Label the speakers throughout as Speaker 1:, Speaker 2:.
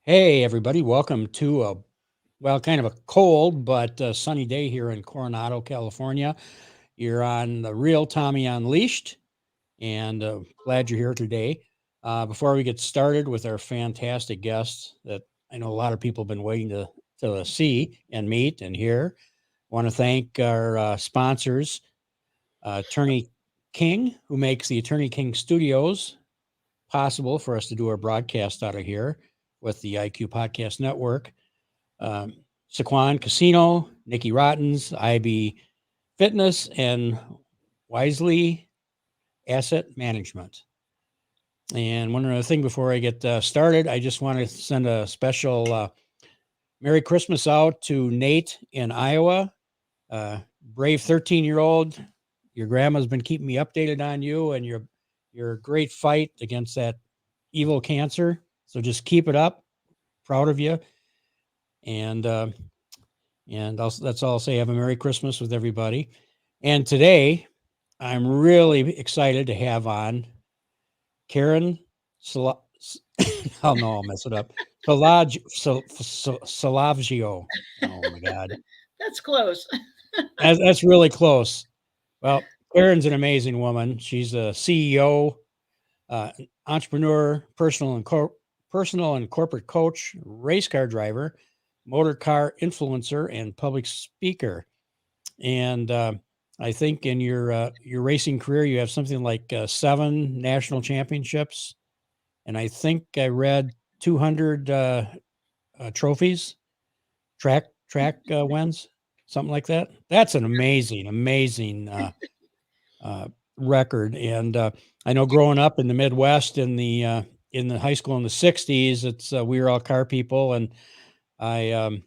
Speaker 1: Hey, everybody. Welcome to kind of a cold but sunny day here in Coronado, California. You're on the real Tommy Unleashed, and glad you're here today. Before we get started with our fantastic guests that I know a lot of people have been waiting to see and meet and hear, I want to thank our sponsors, Attorney King, who makes the Attorney King Studios possible for us to do our broadcast out of here with the IQ Podcast Network. um, Saquon Casino, Nikki Rottens, IB Fitness, and Wisely Asset Management. And one other thing before I get started, I just want to send a special Merry Christmas out to Nate in Iowa. Brave 13-year-old. Your grandma's been keeping me updated on you and your great fight against that evil cancer. So just keep it up. Proud of you. And that's all I'll say. Have a Merry Christmas with everybody. And today, I'm really excited to have on Karen oh no, I'll mess it up. Salvaggio. Oh my God.
Speaker 2: That's close.
Speaker 1: That's really close. Well, Karen's an amazing woman. She's a CEO, entrepreneur, personal and corporate coach, race car driver, motor car influencer, and public speaker. And I think in your racing career, you have something like 7 national championships, and I think I read 200 trophies, track wins, something like that. That's an amazing uh, record. And I know growing up in the Midwest in the high school in the '60s, it's we were all car people, and I um,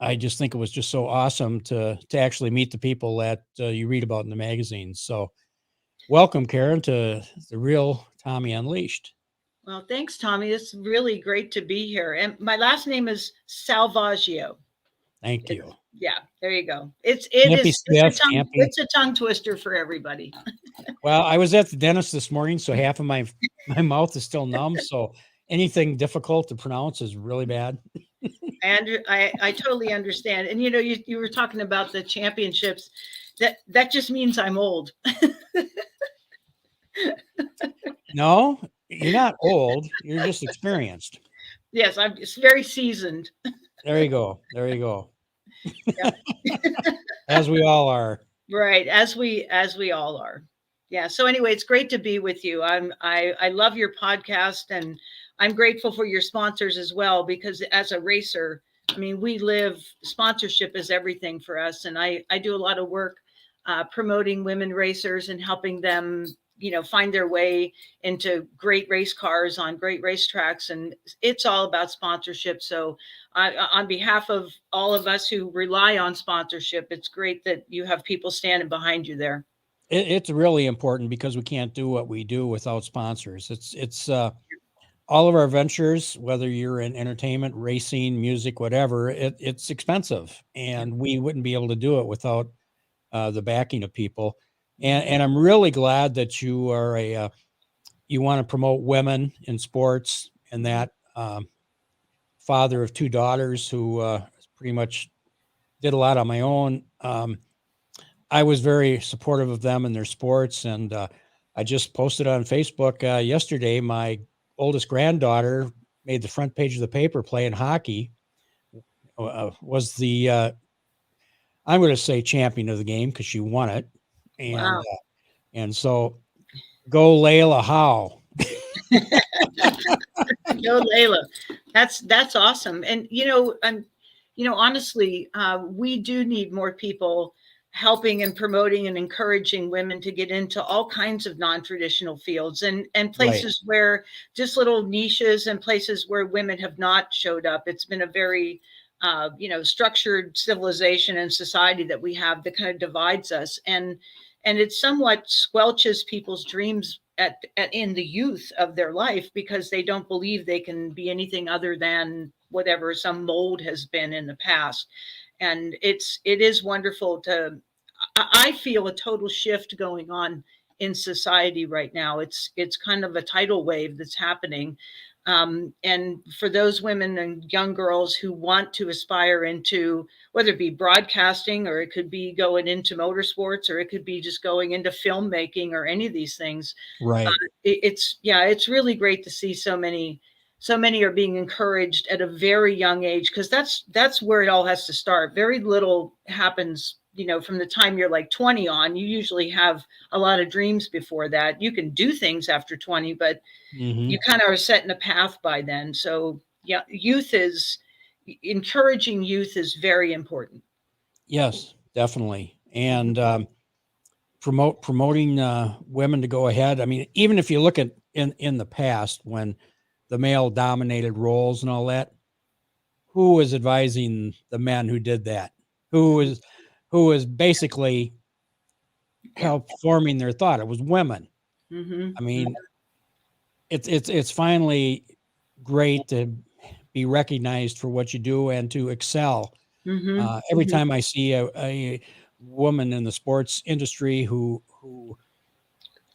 Speaker 1: I just think it was just so awesome to actually meet the people that you read about in the magazines. So, welcome, Karen, to the real Tommy Unleashed.
Speaker 2: Well, thanks, Tommy. It's really great to be here. And my last name is Salvaggio.
Speaker 1: Thank
Speaker 2: It's
Speaker 1: you.
Speaker 2: yeah, there you go. It
Speaker 1: Can't be
Speaker 2: is
Speaker 1: stiff. Can't be.
Speaker 2: it's a tongue twister for everybody.
Speaker 1: Well, I was at the dentist this morning, so half of my mouth is still numb. So anything difficult to pronounce is really bad.
Speaker 2: And I totally understand. And you were talking about the championships. That just means I'm old.
Speaker 1: No, you're not old. You're just experienced.
Speaker 2: Yes, I'm just very seasoned.
Speaker 1: There you go. There you go.
Speaker 2: Yeah.
Speaker 1: As we all are.
Speaker 2: Right, as we all are. Yeah. So anyway, it's great to be with you. I love your podcast, and I'm grateful for your sponsors as well, because as a racer, I mean, we live sponsorship is everything for us, and I do a lot of work promoting women racers and helping them find their way into great race cars on great racetracks, and it's all about sponsorship. So on behalf of all of us who rely on sponsorship, it's great that you have people standing behind you there.
Speaker 1: It's really important because we can't do what we do without sponsors. It's all of our ventures, whether you're in entertainment, racing, music, whatever. It's expensive,
Speaker 2: Yeah.
Speaker 1: and we wouldn't be able to do it without the backing of people. And I'm really glad that you are you want to promote women in sports, and
Speaker 2: Mhm.
Speaker 1: that father of 2 daughters who pretty much did a lot on my own. I was very supportive of them and their sports, and I just posted on Facebook yesterday. My oldest granddaughter made the front page of the paper playing hockey. Was the I'm going to say champion of the game because she won it,
Speaker 2: Wow.
Speaker 1: and so go Layla Howe.
Speaker 2: Go Layla. That's awesome. And honestly, we do need more people helping and promoting and encouraging women to get into all kinds of non-traditional fields, and
Speaker 1: Right.
Speaker 2: places where just little niches and places where women have not showed up. It's been a very structured civilization and society that we have that kind of divides us, and it somewhat squelches people's dreams at in the youth of their life, because they don't believe they can be anything other than whatever some mold has been in the past. And it is wonderful to I feel a total shift going on in society right now. It's kind of a tidal wave that's happening. And for those women and young girls who want to aspire into, whether it be broadcasting, or it could be going into motorsports, or it could be just going into filmmaking, or any of these things,
Speaker 1: Right.
Speaker 2: it's really great to see so many are being encouraged at a very young age, because that's where it all has to start. Very little happens, from the time you're like 20 on. You usually have a lot of dreams before that. You can do things after 20, but
Speaker 1: Hmm.
Speaker 2: you kind of are setting a path by then. So yeah, encouraging youth is very important.
Speaker 1: Yes, definitely.
Speaker 2: Mhm.
Speaker 1: And promoting women to go ahead. I mean, even if you look at in the past when the male dominated roles and all that, who was advising the men who did that? Who
Speaker 2: Mhm.
Speaker 1: was who was basically
Speaker 2: Yeah.
Speaker 1: help forming their thought? It was women.
Speaker 2: Hmm.
Speaker 1: I mean, it's finally great to be recognized for what you do and to excel.
Speaker 2: Hmm.
Speaker 1: Every
Speaker 2: Hmm.
Speaker 1: time I see a woman in the sports industry who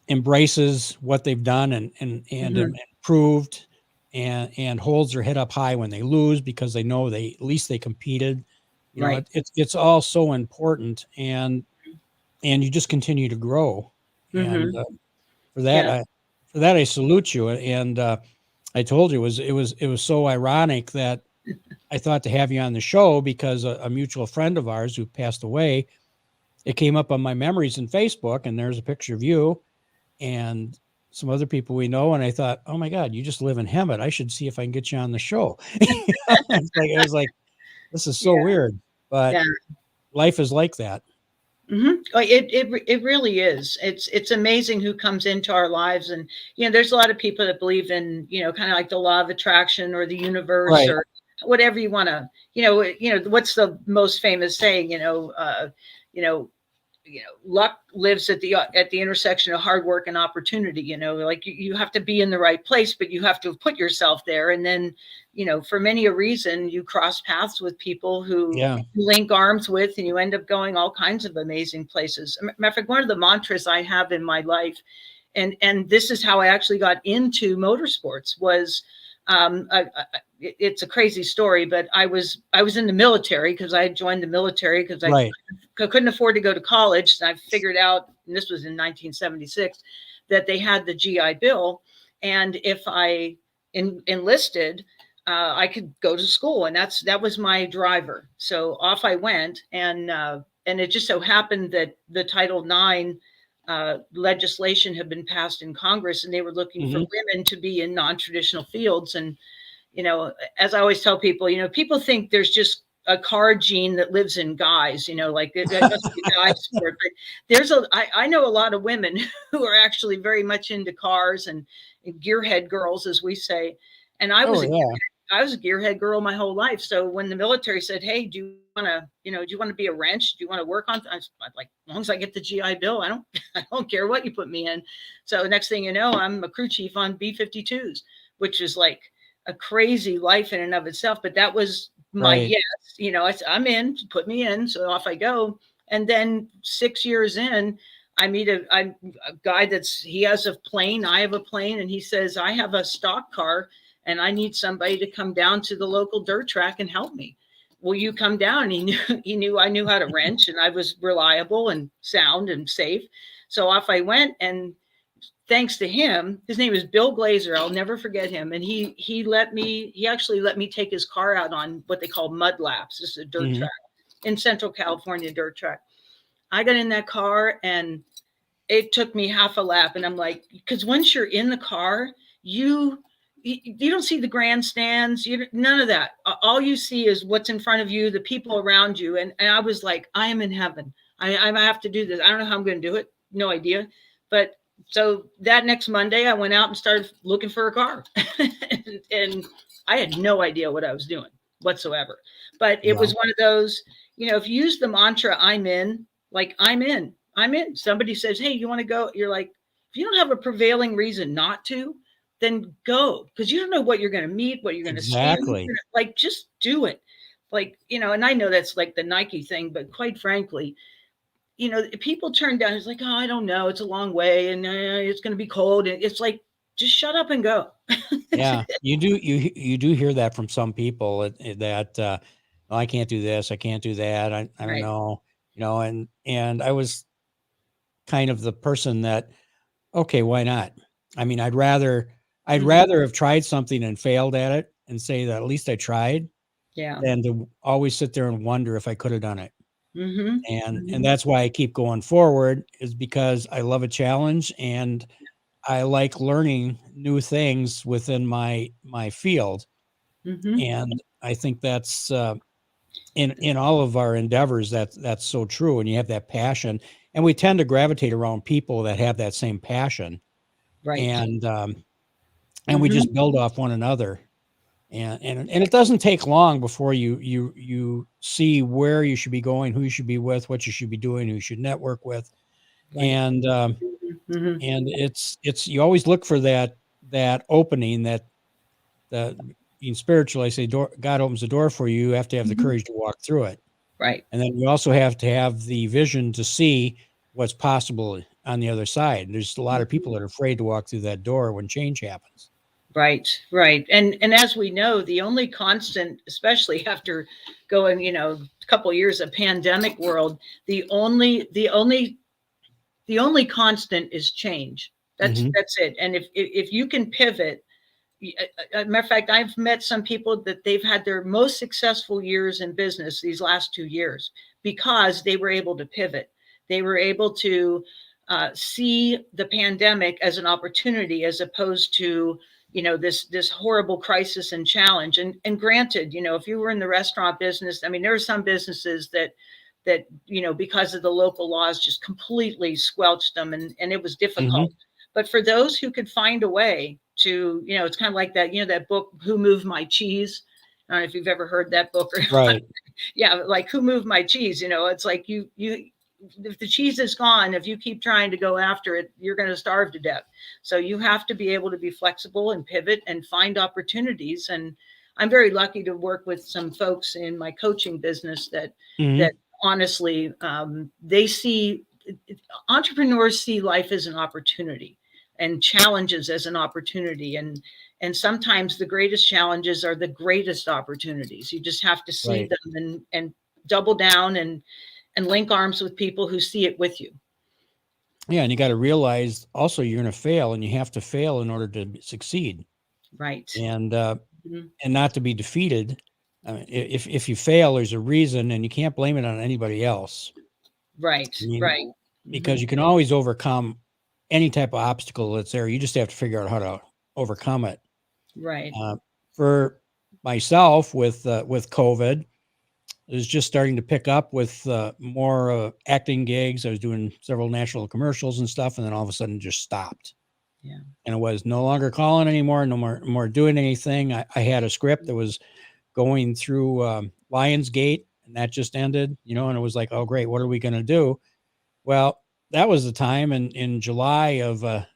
Speaker 1: embraces what they've done and
Speaker 2: Hmm.
Speaker 1: improved and holds their head up high when they lose because they know they at least they competed.
Speaker 2: Right.
Speaker 1: It's all so important, and you just continue to grow. And
Speaker 2: Hmm.
Speaker 1: for that
Speaker 2: Yeah.
Speaker 1: I for that I salute you. And I told you it was so ironic that I thought to have you on the show because a mutual friend of ours who passed away, it came up on my memories in Facebook, and there's a picture of you and some other people we know. And I thought, oh my God, you just live in Hemet. I should see if I can get you on the show. It was like, this is so
Speaker 2: Yeah.
Speaker 1: weird, but
Speaker 2: Yeah.
Speaker 1: life is like that.
Speaker 2: It really is. It's amazing who comes into our lives. And there's a lot of people that believe in, kind of like the law of attraction, or the universe,
Speaker 1: Right.
Speaker 2: or whatever you want to. What's the most famous saying? You know, luck lives at the intersection of hard work and opportunity. Like you have to be in the right place, but you have to put yourself there. And then, for many a reason, you cross paths with people who
Speaker 1: Yeah.
Speaker 2: you link arms with, and you end up going all kinds of amazing places. Matter of fact, one of the mantras I have in my life, and this is how I actually got into motorsports, was it's a crazy story, but I was in the military, because I had joined the military because I
Speaker 1: Right.
Speaker 2: couldn't afford to go to college. And I figured out, and this was in 1976, that they had the GI Bill, and if I enlisted, I could go to school, and that was my driver. So off I went, and it just so happened that the Title IX legislation had been passed in Congress, and they were looking for
Speaker 1: Hmm.
Speaker 2: women to be in non-traditional fields. And as I always tell people, people think there's just a car gene that lives in guys, like that must be a guy sport. But I know a lot of women who are actually very much into cars, and gearhead girls, as we say. And
Speaker 1: Oh yeah.
Speaker 2: I was a gearhead girl my whole life. So when the military said, "Hey, do you want to be a wrench? Do you want to work on?" I was like, as long as I get the GI Bill, I don't, I don't care what you put me in. So next thing you know, I'm a crew chief on B-52s, which is like a crazy life in and of itself. But that was my
Speaker 1: Right.
Speaker 2: yes. I'm in. Put me in. So off I go. And then 6 years in, I meet a guy he has a plane. I have a plane, and he says, "I have a stock car, and I need somebody to come down to the local dirt track and help me. Will you come down?" And he knew I knew how to wrench, and I was reliable and sound and safe. So off I went, and thanks to him, his name is Bill Glazer. I'll never forget him. And he actually let me take his car out on what they call mud laps. This is a dirt
Speaker 1: Hmm.
Speaker 2: track in Central California, dirt track. I got in that car, and it took me half a lap. And I'm like, because once you're in the car, you don't see the grandstands, none of that. All you see is what's in front of you, the people around you. And I was like, I am in heaven. I have to do this. I don't know how I'm going to do it. No idea. But so that next Monday, I went out and started looking for a car. And I had no idea what I was doing whatsoever. But it
Speaker 1: Yeah.
Speaker 2: was one of those, if you use the mantra, I'm in, like, I'm in. Somebody says, "Hey, you want to go?" You're like, if you don't have a prevailing reason not to, then go, because you don't know what you're going to meet, what you're going to see.
Speaker 1: Exactly.
Speaker 2: Like, just do it. Like, and I know that's like the Nike thing, but quite frankly, people turn down. It's like, oh, I don't know. It's a long way and it's going to be cold. And it's like, just shut up and go.
Speaker 1: Yeah, you do hear that from some people that "Oh, I can't do this, I can't do that, I don't
Speaker 2: Right.
Speaker 1: know, and I was kind of the person that, okay, why not? I mean, I'd
Speaker 2: Mhm.
Speaker 1: rather have tried something and failed at it and say that at least I tried
Speaker 2: Yeah.
Speaker 1: than to always sit there and wonder if I could have done it.
Speaker 2: Mm-hmm.
Speaker 1: And
Speaker 2: Hmm.
Speaker 1: that's why I keep going forward, is because I love a challenge and I like learning new things within my field.
Speaker 2: Hmm.
Speaker 1: And I think that's in all of our endeavors, that's so true. And you have that passion, and we tend to gravitate around people that have that same passion,
Speaker 2: Right.
Speaker 1: and we just
Speaker 2: Hmm.
Speaker 1: build off one another. And it doesn't take long before you see where you should be going, who you should be with, what you should be doing, who you should network with,
Speaker 2: Right.
Speaker 1: and
Speaker 2: Hmm.
Speaker 1: it's you always look for that opening, that being spiritual. I say, God opens the door for you. You have to have the
Speaker 2: Hmm.
Speaker 1: courage to walk through it.
Speaker 2: Right.
Speaker 1: And then you also have to have the vision to see what's possible on the other side. There's a lot of people that are afraid to walk through that door when change happens.
Speaker 2: Right. Right. And as we know, the only constant, especially after going, a couple of years of pandemic world, the only constant is change. That's
Speaker 1: Hmm.
Speaker 2: that's it. And if you can pivot. Matter of fact, I've met some people that they've had their most successful years in business these last 2 years because they were able to pivot. They were able to see the pandemic as an opportunity as opposed to this horrible crisis and challenge. And granted, if you were in the restaurant business, I mean, there are some businesses that because of the local laws just completely squelched them, and it was
Speaker 1: Hmm.
Speaker 2: difficult. But for those who could find a way to, it's kind of like that book, Who Moved My Cheese. I don't know if you've ever heard that book or not.
Speaker 1: Right.
Speaker 2: Yeah, like Who Moved My Cheese. It's like you if the cheese is gone, if you keep trying to go after it, you're going to starve to death. So you have to be able to be flexible and pivot and find opportunities. And I'm very lucky to work with some folks in my coaching business that
Speaker 1: Hmm.
Speaker 2: honestly, they see entrepreneurs see life as an opportunity and challenges as an opportunity. And sometimes the greatest challenges are the greatest opportunities. You just have to see
Speaker 1: Right.
Speaker 2: them and double down and link arms with people who see it with you.
Speaker 1: Yeah, and you got to realize also you're going to fail, and you have to fail in order to succeed,
Speaker 2: Right.
Speaker 1: and
Speaker 2: Mhm.
Speaker 1: not to be defeated. I mean, if you fail, there's a reason, and you can't blame it on anybody else.
Speaker 2: Right.
Speaker 1: I mean,
Speaker 2: Right.
Speaker 1: because
Speaker 2: Hmm.
Speaker 1: you can always overcome any type of obstacle that's there. You just have to figure out how to overcome it.
Speaker 2: Right.
Speaker 1: Uh, for myself, with COVID, it was just starting to pick up with more acting gigs. I was doing several national commercials and stuff, and then all of a sudden, just stopped.
Speaker 2: Yeah.
Speaker 1: And it was no longer calling anymore, no more doing anything. I had a script that was going through Lionsgate, and that just ended. And it was like, oh great, what are we going to do? Well, that was the time in July of I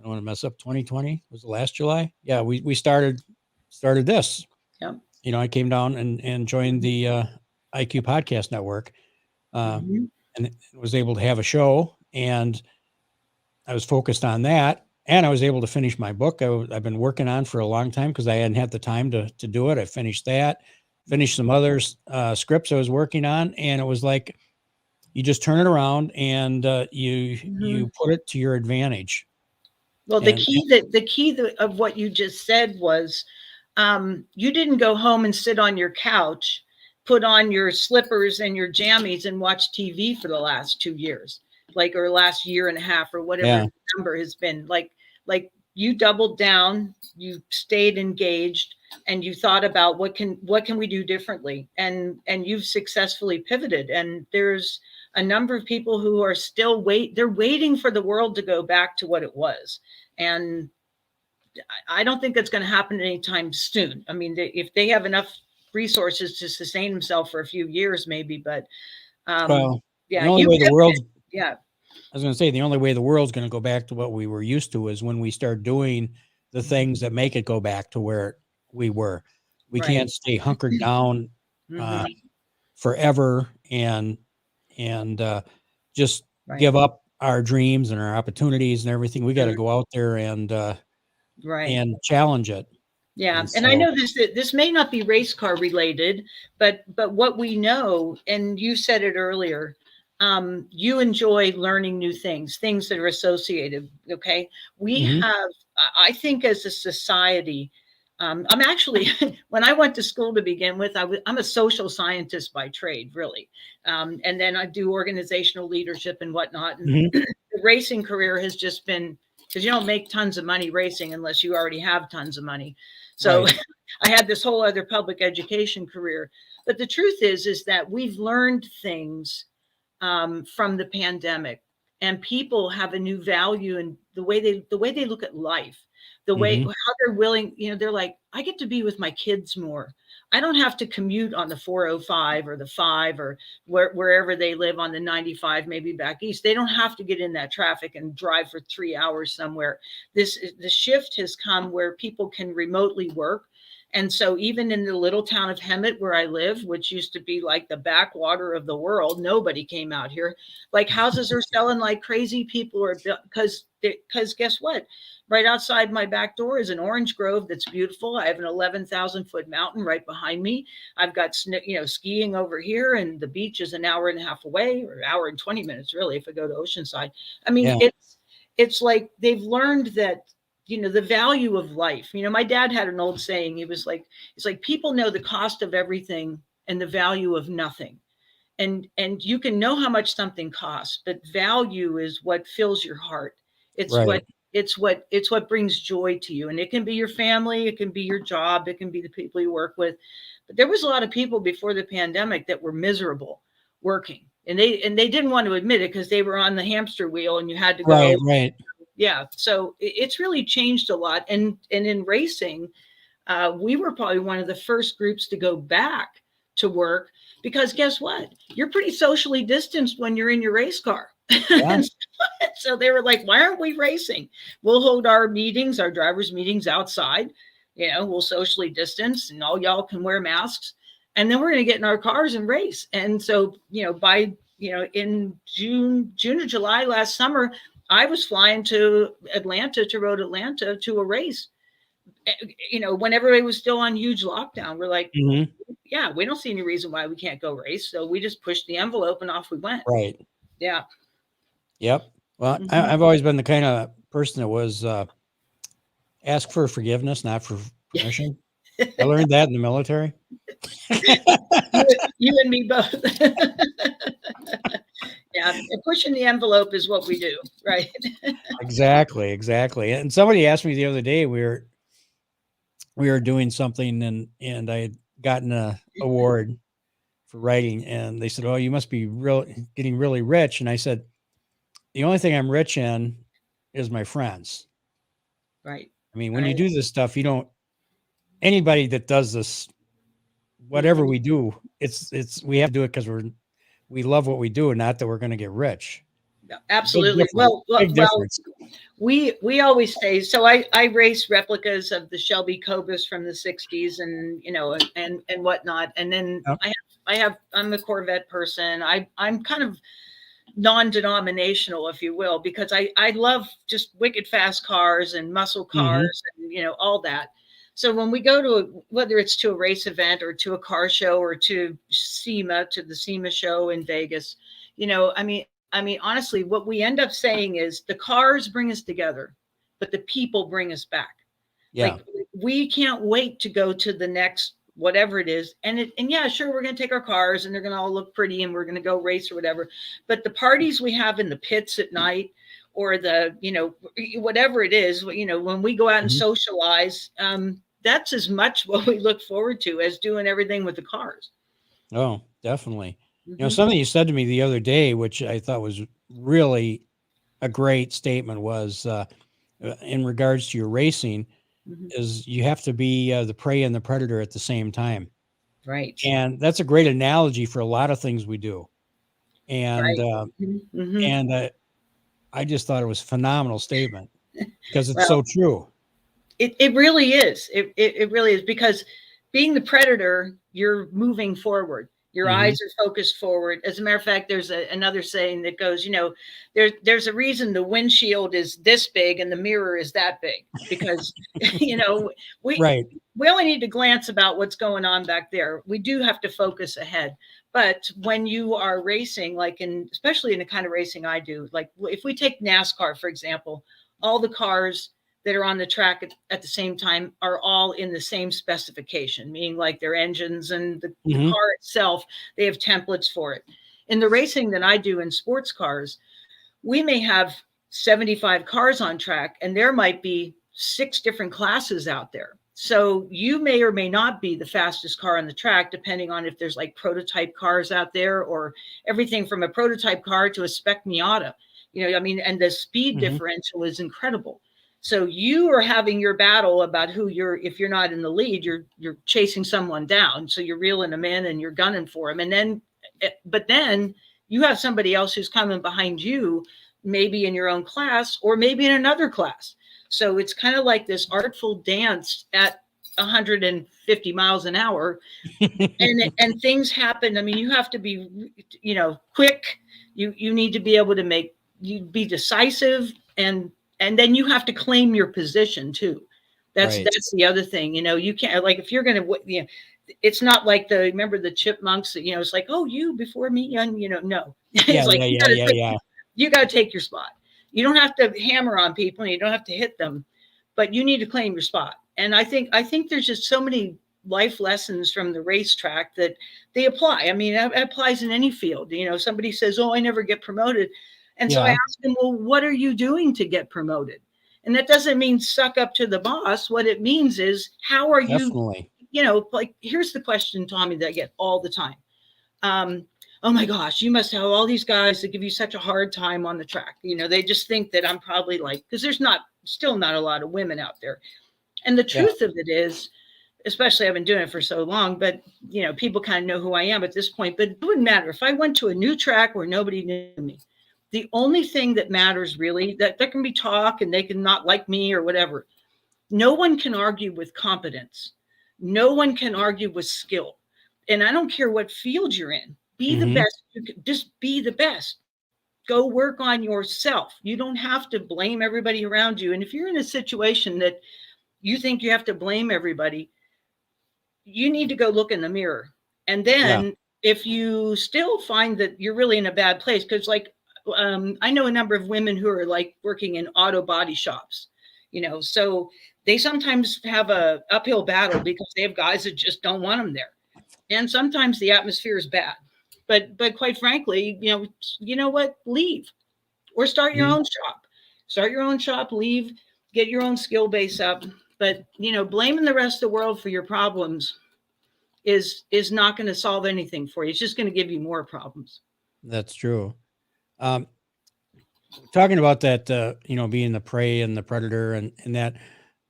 Speaker 1: don't want to mess up, 2020 was the last July. Yeah, we started this.
Speaker 2: Yep.
Speaker 1: I came down and joined the IQ Podcast Network, uh,
Speaker 2: Hmm.
Speaker 1: and was able to have a show, and I was focused on that, and I was able to finish my book. I've been working on for a long time because I hadn't had the time to do it. I finished that, finished some other scripts I was working on, and it was like you just turn it around and you
Speaker 2: Hmm.
Speaker 1: put it to your advantage.
Speaker 2: Well, the
Speaker 1: And
Speaker 2: key that the key of what you just said was, you didn't go home and sit on your couch, put on your slippers and your jammies and watch TV for the last 2 years, like, or last year and a half, or whatever
Speaker 1: yeah,
Speaker 2: the number has been. Like you doubled down, you stayed engaged, and you thought about what can we do differently, and you've successfully pivoted. And there's a number of people who are still they're waiting for the world to go back to what it was. And I don't think that's going to happen anytime soon. I mean, if they have enough resources to sustain themselves for a few years, maybe. But um,
Speaker 1: well, the
Speaker 2: yeah,
Speaker 1: only
Speaker 2: you
Speaker 1: way the
Speaker 2: pivoted.
Speaker 1: world's
Speaker 2: Yeah.
Speaker 1: I was going to say the only way the world's going to go back to what we were used to is when we start doing the things that make it go back to where we were. We
Speaker 2: Right.
Speaker 1: can't stay hunkered down uh,
Speaker 2: Hmm.
Speaker 1: forever, and and just
Speaker 2: Right.
Speaker 1: give up our dreams and our opportunities and everything. We got to
Speaker 2: Mhm.
Speaker 1: go out there
Speaker 2: Right.
Speaker 1: and challenge it.
Speaker 2: Yeah,
Speaker 1: And
Speaker 2: and I
Speaker 1: so,
Speaker 2: know this may not be race car related, but what we know, and you said it earlier, you enjoy learning new things that are associated. Okay, we
Speaker 1: mhm,
Speaker 2: have, I think, as a society, I'm actually when I went to school to begin with, I'm a social scientist by trade, really, and then I do organizational leadership and whatnot. And
Speaker 1: mhm,
Speaker 2: the racing career has just been because you don't make tons of money racing unless you already have tons of money. So
Speaker 1: right.
Speaker 2: I had this whole other public education career. But the truth is that we've learned things from the pandemic, and people have a new value in the way they look at life, the way
Speaker 1: Mhm,
Speaker 2: how they're willing. They're like, I get to be with my kids more. I don't have to commute on the 405 or the 5 or wherever they live on the 95, maybe back east. They don't have to get in that traffic and drive for 3 hours somewhere. The shift has come where people can remotely work. And so, even in the little town of Hemet, where I live, which used to be like the backwater of the world, nobody came out here. Like houses are selling like crazy. People are because guess what? Right outside my back door is an orange grove that's beautiful. I have an 11,000-foot mountain right behind me. I've got skiing over here, and the beach is an hour and a half away, or an hour and 20 minutes, really, if I go to Oceanside. I mean,
Speaker 1: yeah,
Speaker 2: it's like they've learned that the value of life. My dad had an old saying. He was like, it's like people know the cost of everything and the value of nothing. And you can know how much something costs, but value is what fills your heart. It's what
Speaker 1: right,
Speaker 2: it's what brings joy to you. And it can be your family, it can be your job, it can be the people you work with. But there was a lot of people before the pandemic that were miserable working. And they didn't want to admit it because they were on the hamster wheel and you had to
Speaker 1: right,
Speaker 2: go.
Speaker 1: right.
Speaker 2: Yeah, so it's really changed a lot. And in racing, we were probably one of the first groups to go back to work because guess what? You're pretty socially distanced when you're in your race car.
Speaker 1: Yeah,
Speaker 2: So they were like, why aren't we racing? We'll hold our meetings, our drivers' meetings outside. We'll socially distance and all y'all can wear masks. And then we're going to get in our cars and race. And so, by, in June or July last summer, I was flying to Atlanta, to Road Atlanta, to a race. When everybody was still on huge lockdown, we're like,
Speaker 1: mhm,
Speaker 2: yeah, we don't see any reason why we can't go race. So we just pushed the envelope and off we went.
Speaker 1: right.
Speaker 2: Yeah.
Speaker 1: Yep. Well,
Speaker 2: Mhm.
Speaker 1: I've always been the kind of person that was ask for forgiveness, not for permission. I learned that in the military.
Speaker 2: You and me both. Yeah. And pushing the envelope is what we do. Right.
Speaker 1: Exactly, exactly. And somebody asked me the other day, we were doing something and I had gotten a award for writing, and they said, "Oh, you must be getting really rich." And I said, "The only thing I'm rich in is my friends."
Speaker 2: Right.
Speaker 1: I mean, when you
Speaker 2: Right.
Speaker 1: do this stuff, you don't anybody that does this, whatever
Speaker 2: Mhm.
Speaker 1: we do, it's we have to do it because we love what we do, and not that we're going to get rich.
Speaker 2: Yeah,
Speaker 1: Big
Speaker 2: absolutely.
Speaker 1: difference. Big
Speaker 2: Well,
Speaker 1: difference.
Speaker 2: we always say so. I race replicas of the Shelby Cobras from the 60s, and and whatnot. And then
Speaker 1: Yep.
Speaker 2: I'm a Corvette person. I'm kind of non-denominational, if you will, because I love just wicked fast cars and muscle
Speaker 1: Mhm.
Speaker 2: cars and all that. So when we go to whether it's to a race event or to a car show or to the SEMA show in Vegas, I mean honestly, what we end up saying is the cars bring us together, but the people bring us back.
Speaker 1: Yeah.
Speaker 2: Like we can't wait to go to the next whatever it is. And yeah, sure, we're going to take our cars and they're going to all look pretty and we're going to go race or whatever. But the parties we have in the pits at night or whatever it is, when we go out and
Speaker 1: Mhm.
Speaker 2: socialize, that's as much what we look forward to as doing everything with the cars.
Speaker 1: Oh, definitely.
Speaker 2: Hmm.
Speaker 1: Something you said to me the other day, which I thought was really a great statement, was in regards to your racing,
Speaker 2: Hmm.
Speaker 1: is you have to be the prey and the predator at the same time.
Speaker 2: Right.
Speaker 1: And that's a great analogy for a lot of things we do. And
Speaker 2: Right.
Speaker 1: uh,
Speaker 2: Hmm.
Speaker 1: and I just thought it was a phenomenal statement because it's
Speaker 2: Well,
Speaker 1: so true.
Speaker 2: it really is. It really is because being the predator, you're moving forward. Your eyes are focused forward. As a matter of fact, there's another saying that goes, there's a reason the windshield is this big and the mirror is that big, because, we,
Speaker 1: Right.
Speaker 2: we only need to glance about what's going on back there. We do have to focus ahead. But when you are racing, especially in the kind of racing I do, like if we take NASCAR, for example, all the cars that are on the track at the same time are all in the same specification, meaning like their engines and the car itself, they have templates for it. In the racing that I do in sports cars, we may have 75 cars on track, and there might be 6 different classes out there. So you may or may not be the fastest car on the track, depending on if there's like prototype cars out there, or everything from a prototype car to a spec Miata. And the speed differential is incredible. So you are having your battle about if you're not in the lead, you're chasing someone down. So you're reeling them in and you're gunning for them. But then you have somebody else who's coming behind you, maybe in your own class or maybe in another class. So it's kind of like this artful dance at 150 miles an hour. and things happen. I mean, you have to be, quick. You need to be able to be decisive, and then you have to claim your position too. That's the other thing. You can't, like, if you're going to, it's not like remember the chipmunks, it's like, oh, you before me, and no. It's like, you got to take your spot. You don't have to hammer on people, and you don't have to hit them, but you need to claim your spot. And I think there's just so many life lessons from the racetrack that they apply. I mean, it applies in any field. Somebody says, oh, I never get promoted. And so I ask them, well, what are you doing to get promoted? And that doesn't mean suck up to the boss. What it means is, how are you, like, here's the question, Tommy, that I get all the time. Oh my gosh, you must have all these guys that give you such a hard time on the track. They just think that I'm probably because there's still not a lot of women out there. And the truth of it is, especially I've been doing it for so long, but people kind of know who I am at this point. But it wouldn't matter if I went to a new track where nobody knew me. The only thing that matters really, that there can be talk and they can not like me or whatever. No one can argue with competence. No one can argue with skill. And I don't care what field you're in. Be the best. Just be the best. Go work on yourself. You don't have to blame everybody around you. And if you're in a situation that you think you have to blame everybody, you need to go look in the mirror. And then if you still find that you're really in a bad place, because I know a number of women who are like working in auto body shops, so they sometimes have a uphill battle because they have guys that just don't want them there. And sometimes the atmosphere is bad, but quite frankly, you know what, leave or start your own shop, leave, get your own skill base up. But, blaming the rest of the world for your problems is not going to solve anything for you. It's just going to give you more problems.
Speaker 1: That's true. Talking about that, being the prey and the predator and that,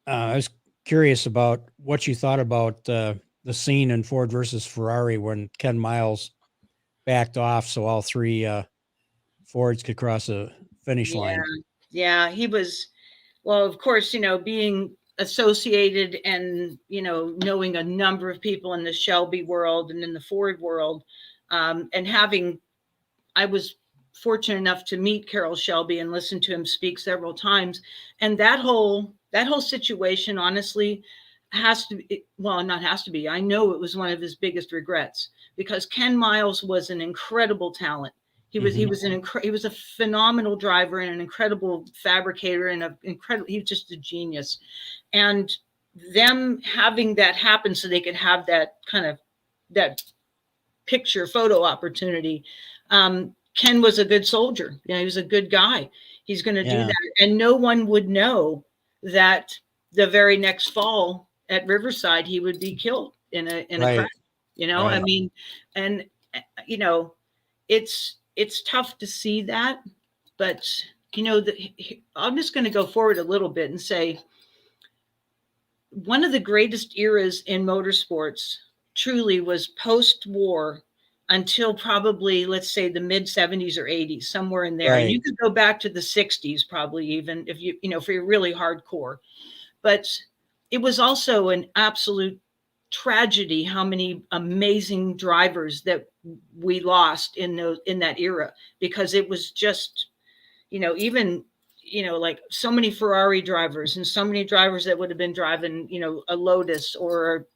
Speaker 1: I was curious about what you thought about the scene in Ford versus Ferrari when Ken Miles backed off so all 3 Fords could cross the finish line.
Speaker 2: Yeah, he was, well, of course, being associated and, knowing a number of people in the Shelby world and in the Ford world, and I was fortunate enough to meet Carroll Shelby and listen to him speak several times. And that whole situation, honestly, I know it was one of his biggest regrets, because Ken Miles was an incredible talent. He was a phenomenal driver and an incredible fabricator and he was just a genius. And them having that happen so they could have that kind of that photo opportunity. Ken was a good soldier. He was a good guy. He's going to do that. And no one would know that the very next fall at Riverside, he would be killed in a crash, I mean, and, it's tough to see that, but, I'm just going to go forward a little bit and say, one of the greatest eras in motorsports truly was post-war until probably, let's say, the mid 70s or 80s, somewhere in there. And you could go back to the 60s, probably, even if if you're really hardcore. But it was also an absolute tragedy how many amazing drivers that we lost in that era, because it was just, even, like so many Ferrari drivers and so many drivers that would have been driving, a Lotus or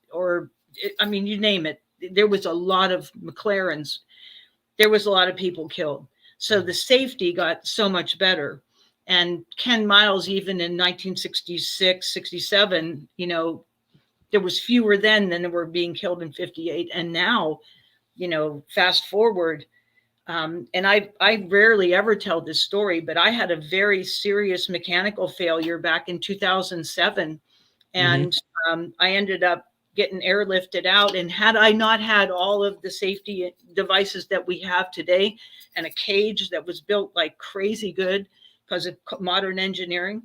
Speaker 2: I mean, you name it. There was a lot of McLarens. There was a lot of people killed. So the safety got so much better. And Ken Miles, even in 1966, 67, there was fewer then than there were being killed in 58. And now, fast forward, and I rarely ever tell this story, but I had a very serious mechanical failure back in 2007,
Speaker 1: Mm-hmm.
Speaker 2: and I ended up getting airlifted out. And had I not had all of the safety devices that we have today, and a cage that was built like crazy good because of modern engineering,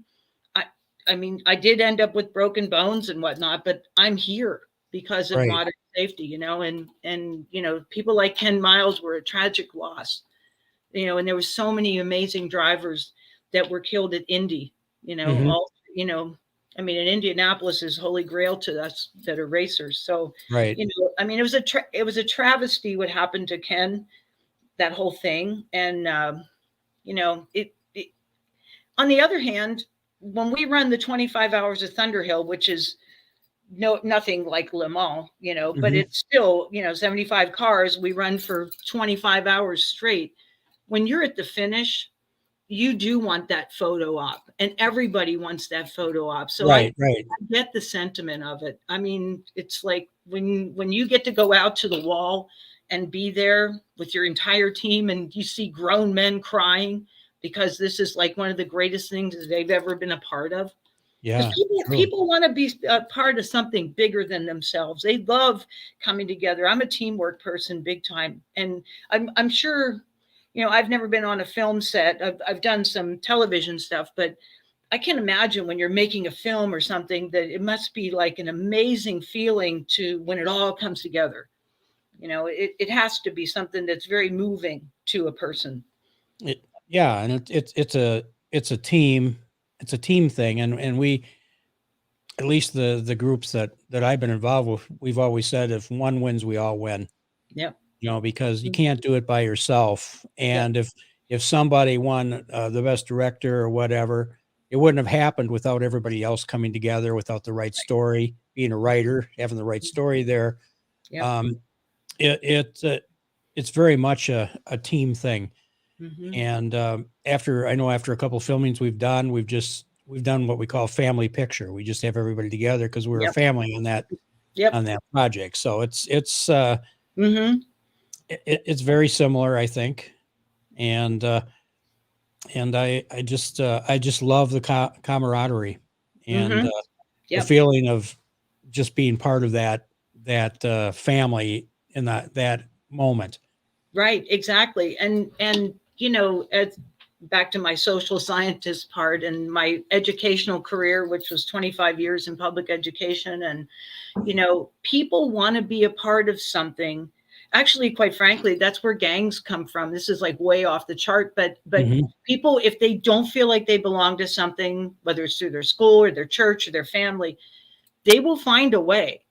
Speaker 2: I, I mean, I did end up with broken bones and whatnot, but I'm here because of
Speaker 1: Right.
Speaker 2: modern safety, and people like Ken Miles were a tragic loss, and there were so many amazing drivers that were killed at Indy,
Speaker 1: Mm-hmm.
Speaker 2: all, I mean, in Indianapolis is holy grail to us that are racers. So,
Speaker 1: Right.
Speaker 2: I mean, it was a travesty what happened to Ken, that whole thing. And, it, on the other hand, when we run the 25 hours of Thunderhill, which is nothing like Le Mans, but
Speaker 1: Mm-hmm.
Speaker 2: it's still, 75 cars, we run for 25 hours straight. When you're at the finish, you do want that photo op, and everybody wants that photo op. So I
Speaker 1: Right. Right.
Speaker 2: get the sentiment of it. I mean, it's like when you get to go out to the wall and be there with your entire team, and you see grown men crying because this is like one of the greatest things that they've ever been a part of. Because
Speaker 1: Yeah. True.
Speaker 2: people want to be a part of something bigger than themselves. They love coming together. I'm a teamwork person, big time, and I'm sure, I've never been on a film set. I've done some television stuff, but I can imagine when you're making a film or something that it must be like an amazing feeling to when it all comes together. It has to be something that's very moving to a person.
Speaker 1: Yeah, and it's a team, it's a team thing, and we, at least the groups that I've been involved with, we've always said if one wins, we all win.
Speaker 2: Yep.
Speaker 1: Because you can't do it by yourself.
Speaker 2: Yep.
Speaker 1: And if somebody won the best director or whatever, it wouldn't have happened without everybody else coming together, without the right story, being a writer, having the right story there.
Speaker 2: Yep.
Speaker 1: Um, it's very much a team thing.
Speaker 2: Mm-hmm.
Speaker 1: And after a couple of filmings we've done what we call family picture. We just have everybody together because we're a
Speaker 2: Yep.
Speaker 1: family
Speaker 2: Yep.
Speaker 1: on that project. So
Speaker 2: Mm-hmm.
Speaker 1: it's very similar, I think. And I just love the camaraderie and
Speaker 2: Mm-hmm.
Speaker 1: the
Speaker 2: Yep.
Speaker 1: feeling of just being part of that family in that moment.
Speaker 2: Right, exactly. And back to my social scientist part and my educational career, which was 25 years in public education. And people want to be a part of something. Actually, quite frankly, that's where gangs come from. This is like way off the chart, but
Speaker 1: Hmm.
Speaker 2: people, if they don't feel like they belong to something, whether it's through their school or their church or their family, they will find a way,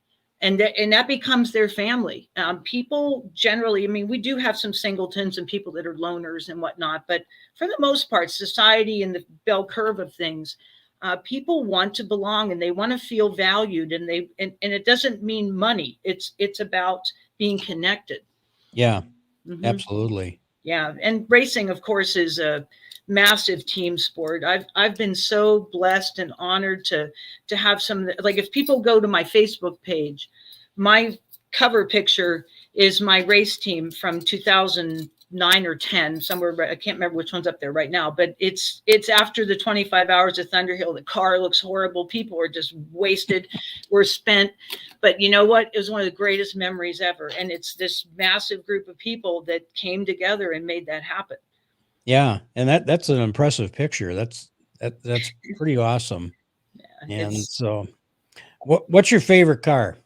Speaker 2: and that becomes their family. People generally, I mean, we do have some singletons and people that are loners and whatnot, but for the most part, society and the bell curve of things, people want to belong and they want to feel valued, and it doesn't mean money. It's about being connected.
Speaker 1: Yeah,
Speaker 2: Hmm.
Speaker 1: absolutely.
Speaker 2: Yeah, and racing, of course, is a massive team sport. I've been so blessed and honored to have some, like, if people go to my Facebook page, my cover picture is my race team from 2009 or 10, somewhere. I can't remember which one's up there right now, but it's after the 25 hours of Thunderhill. The car looks horrible. People are just wasted. We're spent. But you know what? It was one of the greatest memories ever. And it's this massive group of people that came together and made that happen.
Speaker 1: Yeah, and that's an impressive picture. That's pretty awesome. And
Speaker 2: It's,
Speaker 1: so, what's your favorite car?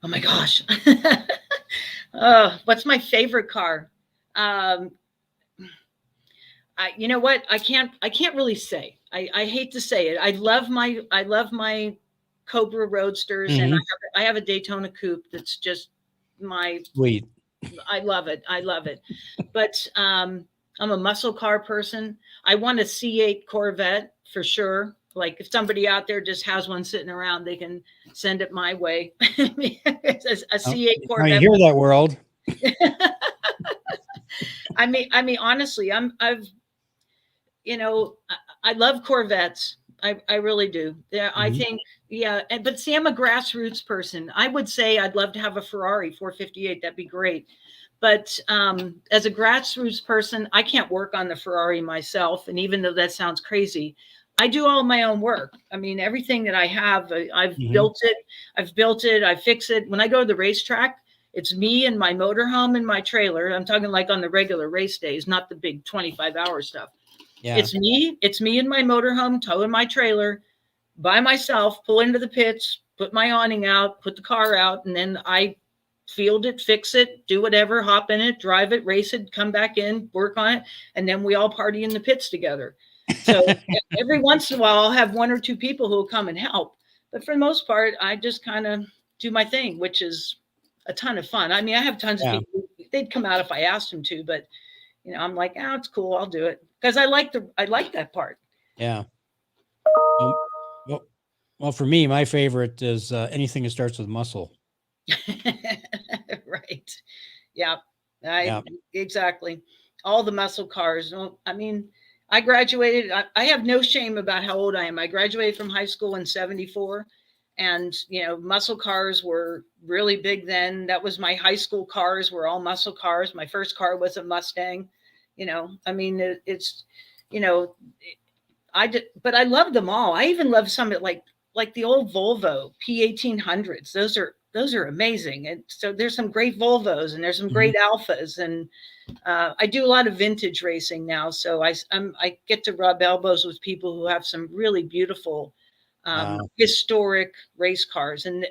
Speaker 2: oh my gosh. What's my favorite car? Um, you know what? I can't really say. I hate to say it. I love my Cobra Roadsters, and I have a Daytona Coupe that's just my
Speaker 1: Sweet.
Speaker 2: I love it. I love it. But I'm a muscle car person. I want a C8 Corvette for sure. Like if somebody out there just has one sitting around, they can send it my way. A
Speaker 1: Oh,
Speaker 2: C8
Speaker 1: now you
Speaker 2: Corvette.
Speaker 1: hear that, world?
Speaker 2: I mean, honestly, I've, I love Corvettes. I really do. Yeah, I
Speaker 1: Mhm.
Speaker 2: think, yeah. But see, I'm a grassroots person. I would say I'd love to have a Ferrari 458. That'd be great. But as a grassroots person, I can't work on the Ferrari myself. And even though that sounds crazy, I do all my own work. I mean, everything that I have, I've
Speaker 1: Mhm.
Speaker 2: built it. I've built it. I fix it. When I go to the racetrack, it's me and my motorhome and my trailer. I'm talking like on the regular race days, not the big 25-hour stuff.
Speaker 1: Yeah.
Speaker 2: It's me in my motorhome, towing my trailer by myself, pull into the pits, put my awning out, put the car out, and then I field it, fix it, do whatever, hop in it, drive it, race it, come back in, work on it, and then we all party in the pits together. So every once in a while, I'll have one or two people who will come and help. But for the most part, I just kind of do my thing, which is a ton of fun. I mean, I have tons of
Speaker 1: Yeah.
Speaker 2: people, they'd come out if I asked them to, but I'm like, oh, it's cool, I'll do it. Because I like that part.
Speaker 1: Yeah. Um, well, well, for me, my favorite is anything that starts with muscle.
Speaker 2: Right. Yeah.
Speaker 1: Yeah.
Speaker 2: Exactly. All the muscle cars. Well, I mean, I graduated. I have no shame about how old I am. I graduated from high school in 74. And, muscle cars were really big then. That was my high school cars were all muscle cars. My first car was a Mustang. I mean, it's, you know, I did, but I love them all. I even love some like the old Volvo P1800s. Those are amazing. And so there's some great Volvos and there's some
Speaker 1: Mhm.
Speaker 2: great Alphas. And I do a lot of vintage racing now, so I get to rub elbows with people who have some really beautiful,
Speaker 1: Wow.
Speaker 2: historic race cars, and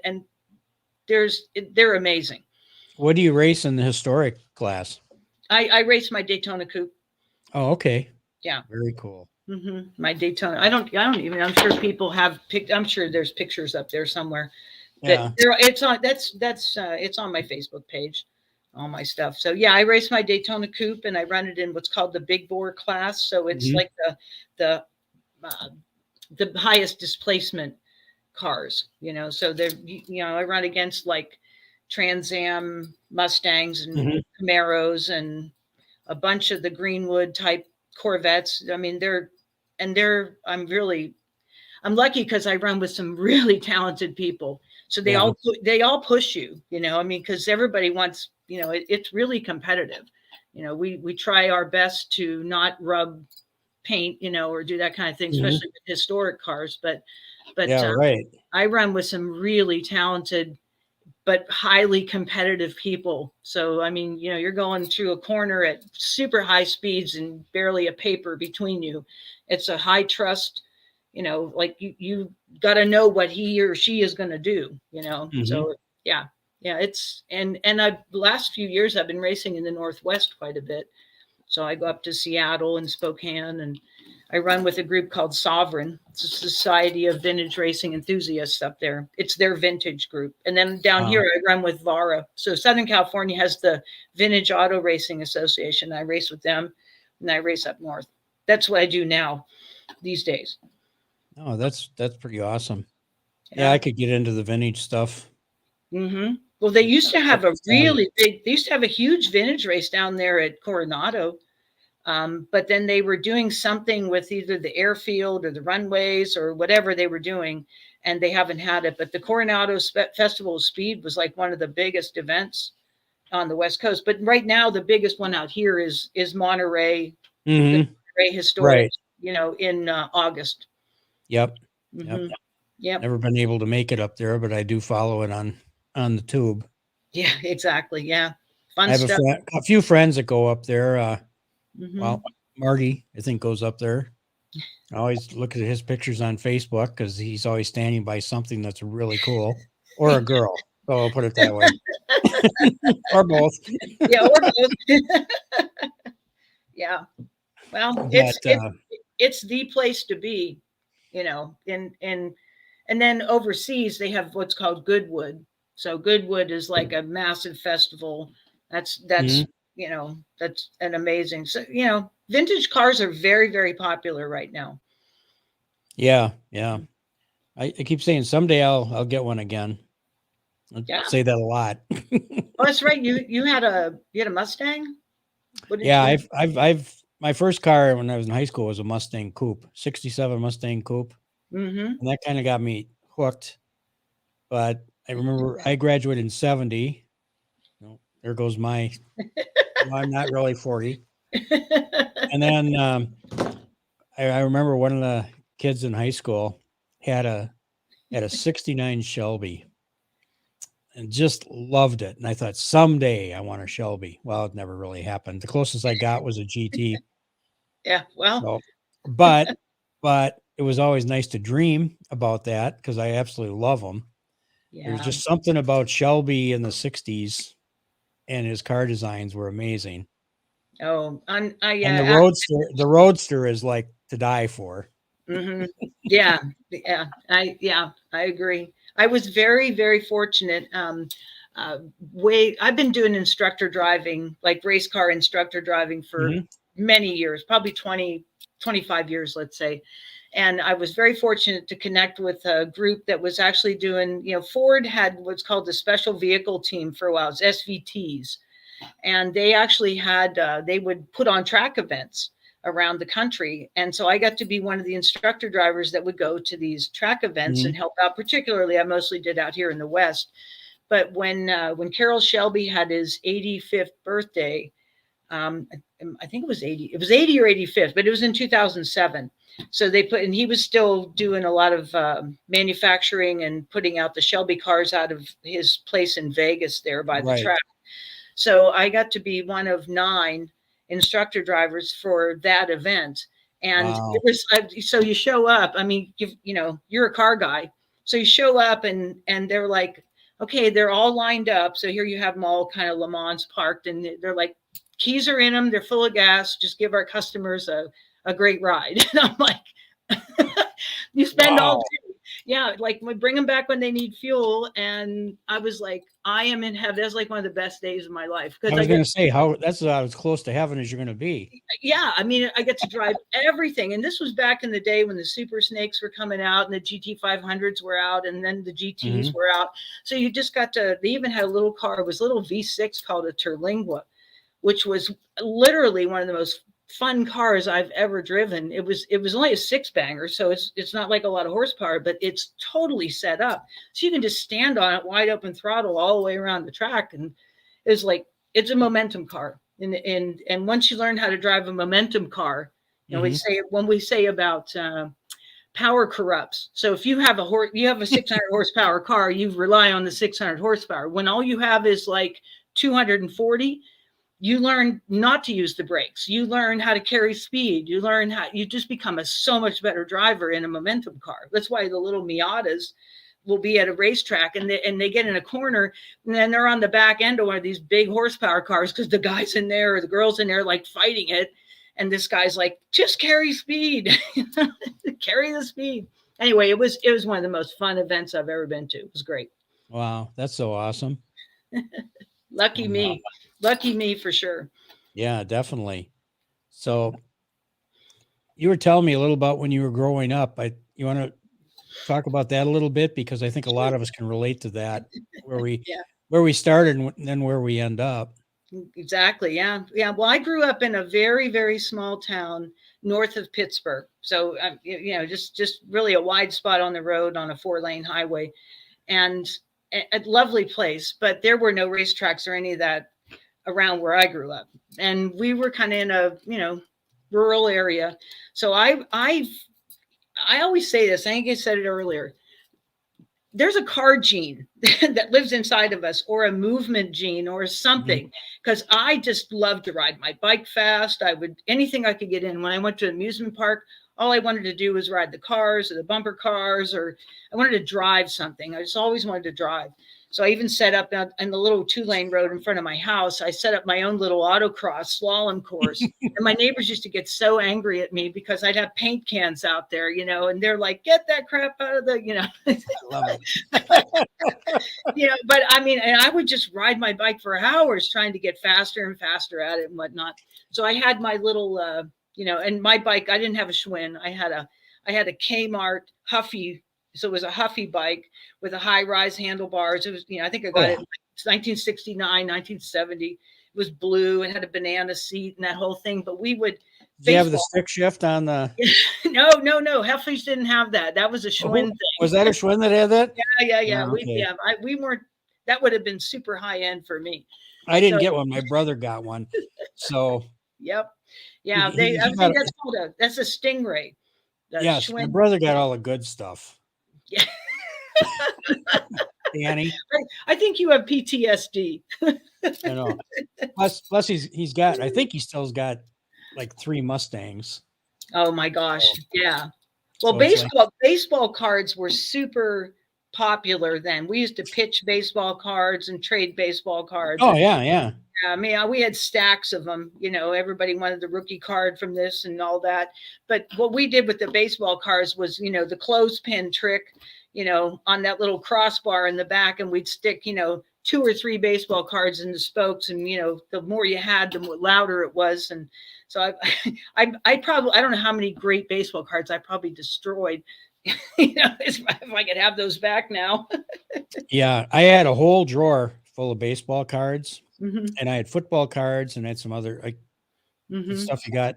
Speaker 2: they're amazing.
Speaker 1: What do you race in the historic class?
Speaker 2: I race my Daytona Coupe.
Speaker 1: Oh, okay.
Speaker 2: Yeah.
Speaker 1: Very cool.
Speaker 2: My Daytona. I don't even. I'm sure people have picked. I'm sure there's pictures up there somewhere. That
Speaker 1: Yeah.
Speaker 2: it's on. That's it's on my Facebook page. All my stuff. So yeah, I race my Daytona Coupe and I run it in what's called the big bore class. So it's
Speaker 1: Mhm.
Speaker 2: like the uh, the highest displacement cars. So they're I run against like Trans Am Mustangs and
Speaker 1: Mhm.
Speaker 2: Camaros and a bunch of the Greenwood type Corvettes. I mean, I'm lucky because I run with some really talented people. So
Speaker 1: Yeah.
Speaker 2: they all push you, I mean, because everybody wants, it's really competitive. We try our best to not rub paint, or do that kind of thing,
Speaker 1: Mhm.
Speaker 2: especially with historic cars. But
Speaker 1: Yeah. Right.
Speaker 2: I run with some really talented but highly competitive people. So, I mean, you're going through a corner at super high speeds and barely a paper between you. It's a high trust, like you got to know what he or she is going to do.
Speaker 1: Mhm.
Speaker 2: So, yeah. Yeah, and the last few years I've been racing in the Northwest quite a bit. So I go up to Seattle and Spokane, and I run with a group called Sovereign. It's a society of vintage racing enthusiasts up there. It's their vintage group. And then down
Speaker 1: Wow.
Speaker 2: here, I run with Vara. So Southern California has the Vintage Auto Racing Association. I race with them, and I race up north. That's what I do now these days.
Speaker 1: Oh, that's pretty awesome. Yeah,
Speaker 2: Yeah.
Speaker 1: I could get into the vintage stuff.
Speaker 2: Well, they used to have a
Speaker 1: Fun.
Speaker 2: really big, they used to have a huge vintage race down there at Coronado. But then they were doing something with either the airfield or the runways or whatever they were doing, and they haven't had it. But the Coronado Festival of Speed was like one of the biggest events on the West Coast. But right now, the biggest one out here is Monterey, the
Speaker 1: Mhm.
Speaker 2: Monterey Historic,
Speaker 1: Right.
Speaker 2: in August.
Speaker 1: Yep. Yep.
Speaker 2: hmm Yep.
Speaker 1: Never been able to make it up there, but I do follow it on the tube.
Speaker 2: Yeah. Exactly. Yeah.
Speaker 1: I
Speaker 2: Fun
Speaker 1: have
Speaker 2: stuff.
Speaker 1: a few friends that go up there.
Speaker 2: hmm
Speaker 1: Well, Marty, I think, goes up there. I always look at his pictures on Facebook because he's always standing by something that's really cool, or a girl. So I'll put it that way, or both.
Speaker 2: Yeah. Or both. Yeah. Well, it's
Speaker 1: But
Speaker 2: it's it's the place to be, in And then overseas, they have what's called Goodwood. So Goodwood is like a massive festival. That's
Speaker 1: Mhm.
Speaker 2: that's an amazing. So vintage cars are very, very popular right now.
Speaker 1: Yeah, yeah. I keep saying someday I'll get one again. I
Speaker 2: Yeah.
Speaker 1: say that a lot.
Speaker 2: Oh, that's right. You had a Mustang. What did
Speaker 1: Yeah,
Speaker 2: you?
Speaker 1: I've my first car when I was in high school was a Mustang Coupe, 67 Mustang Coupe,
Speaker 2: Mm-hmm.
Speaker 1: and that kind of got me hooked. But I remember I graduated in 70. No, there goes my, well, I'm not really 40. And then I remember one of the kids in high school had a 69 Shelby and just loved it. And I thought someday I want a Shelby. Well, it never really happened. The closest I got was a GT.
Speaker 2: Yeah. Well.
Speaker 1: So, but it was always nice to dream about that because I absolutely love them. There's
Speaker 2: Yeah.
Speaker 1: just something about Shelby in the 60s, and his car designs were amazing.
Speaker 2: Oh,
Speaker 1: And
Speaker 2: yeah.
Speaker 1: the Roadster is like to die for.
Speaker 2: Mm-hmm. Yeah. Yeah. I agree. I was very, very fortunate. Uh, I've been doing instructor driving, like race car instructor driving for
Speaker 1: Mhm,
Speaker 2: many years, probably 25 years, let's say. And I was very fortunate to connect with a group that was actually doing, Ford had what's called the special vehicle team for a while, it's SVTs. And they actually had, they would put on track events around the country. And so I got to be one of the instructor drivers that would go to these track events
Speaker 1: mhm,
Speaker 2: and help out. Particularly, I mostly did out here in the West. But when Carroll Shelby had his 85th birthday, um, I think it was 80. It was 80 or 85th, but it was in 2007. So they put, and he was still doing a lot of manufacturing and putting out the Shelby cars out of his place in Vegas there by the
Speaker 1: right.
Speaker 2: track. So I got to be one of 9 instructor drivers for that event. And it
Speaker 1: Wow.
Speaker 2: was, so you show up, I mean, you're a car guy. So you show up and they're like, okay, they're all lined up. So here you have them all kind of Le Mans parked and they're like, keys are in them. They're full of gas. Just give our customers a great ride. And I'm like, you spend all
Speaker 1: Wow.
Speaker 2: day. Yeah, like we bring them back when they need fuel. And I was like, I am in heaven. That's like one of the best days of my life
Speaker 1: I
Speaker 2: because I
Speaker 1: was
Speaker 2: get,
Speaker 1: gonna say how that's about as close to heaven as you're gonna be.
Speaker 2: yeah, I mean, I get to drive everything. And this was back in the day when the Super Snakes were coming out and the GT 500s were out and then the GTs
Speaker 1: Mhm,
Speaker 2: were out. So you just got to, they even had a little car, it was a little V6 called a Terlingua, which was literally one of the most fun cars I've ever driven. It was only a 6-banger, so it's not like a lot of horsepower, but it's totally set up. So you can just stand on it, wide open throttle all the way around the track. And it's like it's a momentum car. And once you learn how to drive a momentum car, we
Speaker 1: mhm.
Speaker 2: say when we say about power corrupts. So if you have a 600 horsepower car, you rely on the 600 horsepower. When all you have is like 240, you learn not to use the brakes. You learn how to carry speed. You just become a so much better driver in a momentum car. That's why the little Miatas will be at a racetrack and they get in a corner and then they're on the back end of one of these big horsepower cars because the guys in there or the girls in there like fighting it. And this guy's like, just carry speed, carry the speed. Anyway, it was one of the most fun events I've ever been to. It was great.
Speaker 1: Wow, that's so awesome.
Speaker 2: Lucky
Speaker 1: Wow.
Speaker 2: me. Lucky me for sure.
Speaker 1: Yeah, definitely. So you were telling me a little about when you were growing up. You want to talk about that a little bit because I think a lot
Speaker 2: Sure.
Speaker 1: of us can relate to that where we
Speaker 2: Yeah.
Speaker 1: where we started and then where we end up.
Speaker 2: Exactly. Yeah. Yeah. Well, I grew up in a very, very small town north of Pittsburgh. So, just really a wide spot on the road on a 4-lane highway and a lovely place. But there were no racetracks or any of that around where I grew up. And we were kind of in a, rural area. So I always say this, I think I said it earlier, there's a car gene that lives inside of us or a movement gene or
Speaker 1: Mhm,
Speaker 2: something because I just love to ride my bike fast. I would anything I could get in. When I went to an amusement park, all I wanted to do was ride the cars or the bumper cars, or I wanted to drive something. I just always wanted to drive. So I even set up in the little 2-lane road in front of my house. I set up my own little autocross slalom course. And my neighbors used to get so angry at me because I'd have paint cans out there, and they're like, get that crap out of the.
Speaker 1: I love it.
Speaker 2: But I mean, and I would just ride my bike for hours trying to get faster and faster at it and whatnot. So I had my little, and my bike, I didn't have a Schwinn. I had a Kmart Huffy. So it was a Huffy bike with a high rise handlebars. It was, I think I got it in 1969, 1970. It was blue. It had a banana seat and that whole thing. But we would.
Speaker 1: Did you have the stick shift on the?
Speaker 2: No. Huffy's didn't have that. That was a Schwinn thing.
Speaker 1: Was that a Schwinn that had that?
Speaker 2: Yeah.
Speaker 1: Oh, okay.
Speaker 2: We weren't. That would have been super high end for me.
Speaker 1: I didn't get one. My brother got one. So.
Speaker 2: Yep. Yeah. I think that's a Stingray.
Speaker 1: Yes, Schwinn. My brother got all the good stuff.
Speaker 2: Yeah.
Speaker 1: Danny.
Speaker 2: I think you have PTSD.
Speaker 1: I know. Plus he's got, I think he still's got like 3 Mustangs.
Speaker 2: Oh my gosh. Yeah. Well, so baseball cards were super popular then. We used to pitch baseball cards and trade baseball cards.
Speaker 1: Oh, yeah.
Speaker 2: I mean, we had stacks of them. Everybody wanted the rookie card from this and all that. But what we did with the baseball cards was, the clothespin trick, on that little crossbar in the back, and we'd stick, 2 or 3 baseball cards in the spokes, and the more you had, the more louder it was. And so I probably, I don't know how many great baseball cards I probably destroyed. If I could have those back now.
Speaker 1: Yeah, I had a whole drawer full of baseball cards.
Speaker 2: Mm-hmm.
Speaker 1: And I had football cards and I had some other stuff you got.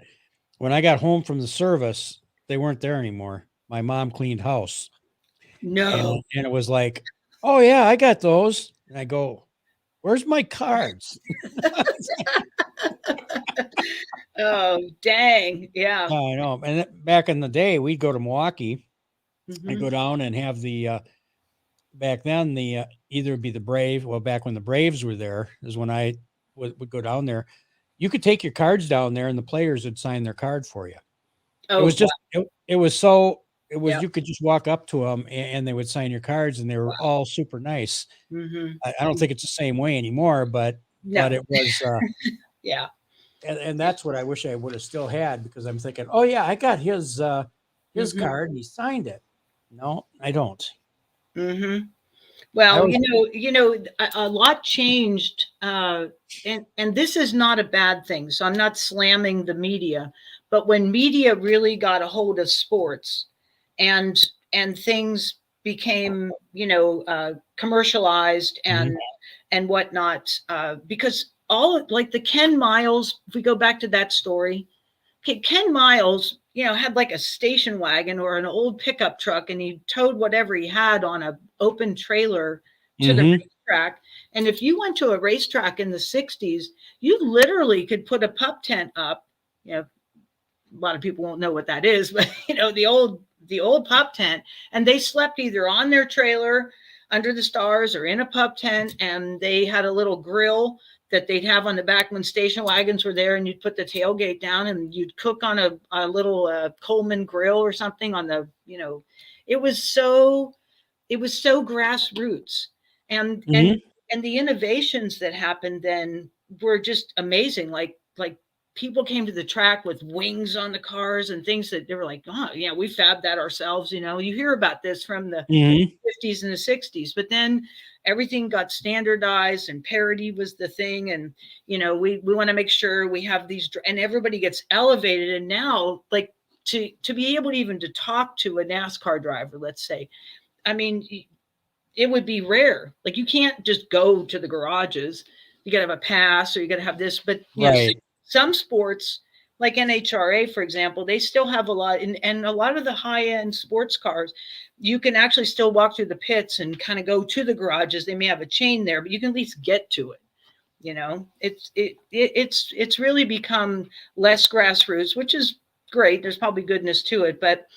Speaker 1: When I got home from the service, they weren't there anymore. My mom cleaned house.
Speaker 2: No.
Speaker 1: And it was like, oh, yeah, I got those. And I go, where's my cards?
Speaker 2: Oh, dang. Yeah.
Speaker 1: I know. And back in the day, we'd go to Milwaukee.
Speaker 2: Mm-hmm.
Speaker 1: I'd go down and have back then, either be the Brave. Well, back when the Braves were there is when I would go down there. You could take your cards down there and the players would sign their card for you.
Speaker 2: Oh,
Speaker 1: it was just,
Speaker 2: Yep.
Speaker 1: You could just walk up to them and they would sign your cards and they were all super nice.
Speaker 2: Mm-hmm.
Speaker 1: I don't think it's the same way anymore, but it was,
Speaker 2: yeah.
Speaker 1: And that's what I wish I would have still had, because I'm thinking, oh yeah, I got his
Speaker 2: Mm-hmm.
Speaker 1: card and he signed it. No, I don't.
Speaker 2: Mm-hmm. Well, a lot changed, and this is not a bad thing. So I'm not slamming the media, but when media really got a hold of sports, and things became, commercialized and whatnot, because like the Ken Miles, if we go back to that story, Ken Miles, had like a station wagon or an old pickup truck, and he towed whatever he had on a open trailer to the racetrack. And if you went to a racetrack in the 60s, you literally could put a pup tent up. A lot of people won't know what that is, but the old pup tent, and they slept either on their trailer under the stars or in a pup tent, and they had a little grill that they'd have on the back when station wagons were there, and you'd put the tailgate down and you'd cook on a little Coleman grill or something on the, it was so grassroots, and the innovations that happened then were just amazing. Like people came to the track with wings on the cars and things that they were like, oh yeah, we fabbed that ourselves. You hear about this from the 50s and the 60s, but then everything got standardized and parity was the thing. And, we want to make sure we have these, and everybody gets elevated. And now, like, to be able to even to talk to a NASCAR driver, let's say, I mean, it would be rare. Like, you can't just go to the garages. You got to have a pass, or you got to have this, but some sports like NHRA, for example, they still have a lot, and a lot of the high-end sports cars, you can actually still walk through the pits and kind of go to the garages. They may have a chain there, but you can at least get to it. It's really become less grassroots, which is great. There's probably goodness to it, but